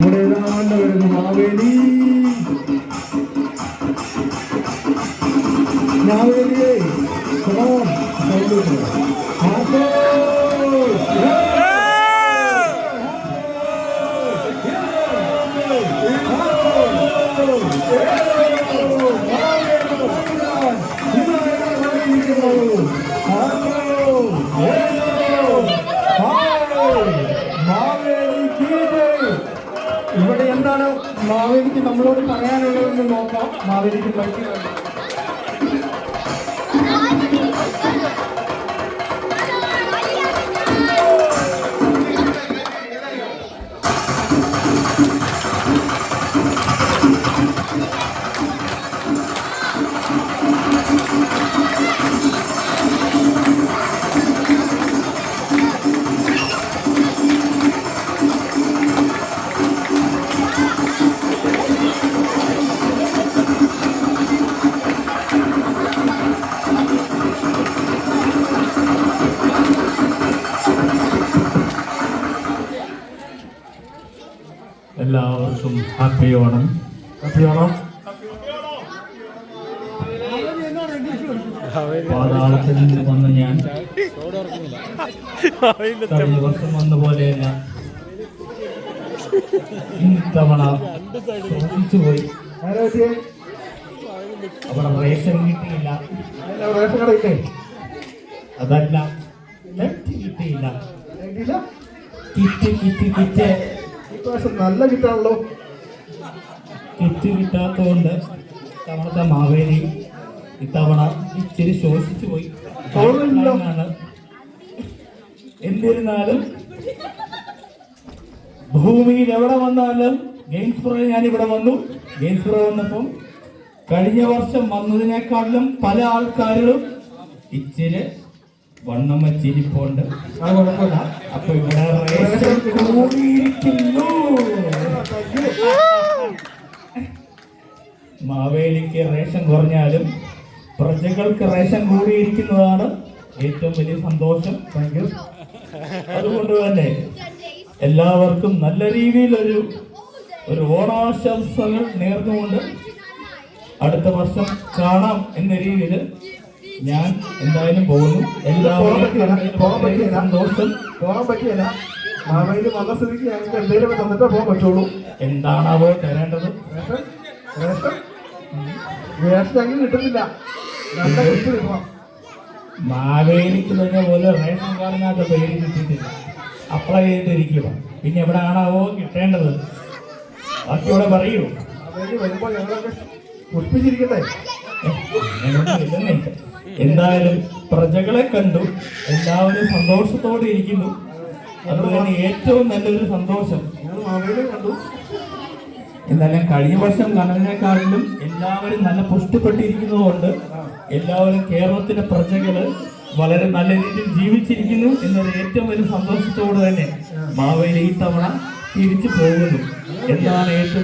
വരുന്നു മാവേലി. മാവേലിയെ ഇവിടെ എന്താണ് മാവേലിക്ക് നമ്മളോട് പറയാനുള്ളതെന്ന് നോക്കാം. മാവേലിക്ക് പറ്റിയ എല്ലാവർക്കും ഹാപ്പി ഓണം. ഹാപ്പി ഓണം. പാതാളത്തിൽ നിന്ന് വന്ന് ഞാൻ കഴിഞ്ഞ വർഷം വന്ന പോലെയല്ല, ഇത്തവണ പോയി. അവിടെ റേഷൻ കിട്ടിയില്ല. റേഷൻ കടയില്ലേ? അതല്ല, നെറ്റ് കിട്ടിയില്ല. കിറ്റ് ഇപ്രാവശ്യം നല്ല കിട്ടാണല്ലോ. കിറ്റ് കിട്ടാത്തതുകൊണ്ട് തവണത്തെ മാവേലി ഇത്തവണ ഇച്ചിരി ശോഷിച്ചു പോയി. എന്നിരുന്നാലും ഭൂമിയിൽ എവിടെ വന്നാലും ഗെയിംസ് പ്രോ ഞാൻ ഇവിടെ വന്നു. ഗെയിംസ് പ്രോ വന്നപ്പം കഴിഞ്ഞ വർഷം വന്നതിനേക്കാളും പല ആൾക്കാരും ഇച്ചിരി വണ്ണം വെച്ചിരിപ്പുണ്ട്. അപ്പൊ ഇവിടെ റേഷൻ കൂടിയിരിക്കുന്നു. മാവേലിക്ക് റേഷൻ കുറഞ്ഞാലും പ്രജകൾക്ക് റേഷൻ കൂടിയിരിക്കുന്നതാണ് ഏറ്റവും വലിയ സന്തോഷം. അതുകൊണ്ട് തന്നെ എല്ലാവർക്കും നല്ല രീതിയിൽ ഒരു ഓണാശംസകൾ നേർന്നുകൊണ്ട് അടുത്ത വർഷം കാണാം എന്ന രീതിയിൽ ഞാൻ എന്തായാലും പോകുന്നു. എല്ലാവർക്കും സന്തോഷം. പോകാൻ പറ്റിയല്ല. മാവേലി വന്ന സ്ഥിതിക്ക് ഞങ്ങൾക്ക് എന്തെങ്കിലും തന്നിട്ടേ പോകാൻ പറ്റുള്ളൂ. എന്താണാവോ തരേണ്ടത്? റേഷൻ ഞങ്ങൾക്ക് കിട്ടുന്നില്ല. നല്ല കിറ്റ് കിട്ടണം. മാവേലിക്ക് തന്നെ പോലെ റേഷൻ കാർഡിനകത്ത് പേര് കിട്ടിയിട്ടില്ല. അപ്ലൈ ചെയ്തിരിക്കുക. പിന്നെ എവിടെ ആണാവോ കിട്ടേണ്ടത്? ബാക്കി ഇവിടെ പറയൂ. മാവേലി വരുമ്പോൾ ഞങ്ങളൊക്കെ പുഷ്പിച്ചിരിക്കട്ടെ. ഇല്ലെന്നേ. എന്തായാലും പ്രജകളെ കണ്ടു, എല്ലാവരും സന്തോഷത്തോടെ ഇരിക്കുന്നു. അതുതന്നെ ഏറ്റവും നല്ലൊരു സന്തോഷം. ഞങ്ങൾ മാവേലിയെ കണ്ടു. എന്നാലും കഴിഞ്ഞ വർഷം കണ്ടതിനേക്കാളിലും എല്ലാവരും നല്ല പുഷ്ടിപ്പെട്ടിരിക്കുന്നതുകൊണ്ട് എല്ലാവരും കേരളത്തിലെ പ്രജകള് വളരെ നല്ല രീതിയിൽ ജീവിച്ചിരിക്കുന്നു എന്നൊരു ഏറ്റവും വലിയ സന്തോഷത്തോട് തന്നെ മാവേലി ഈ തവണ തിരിച്ചു പോകുന്നു. എന്താണ് ഏറ്റവും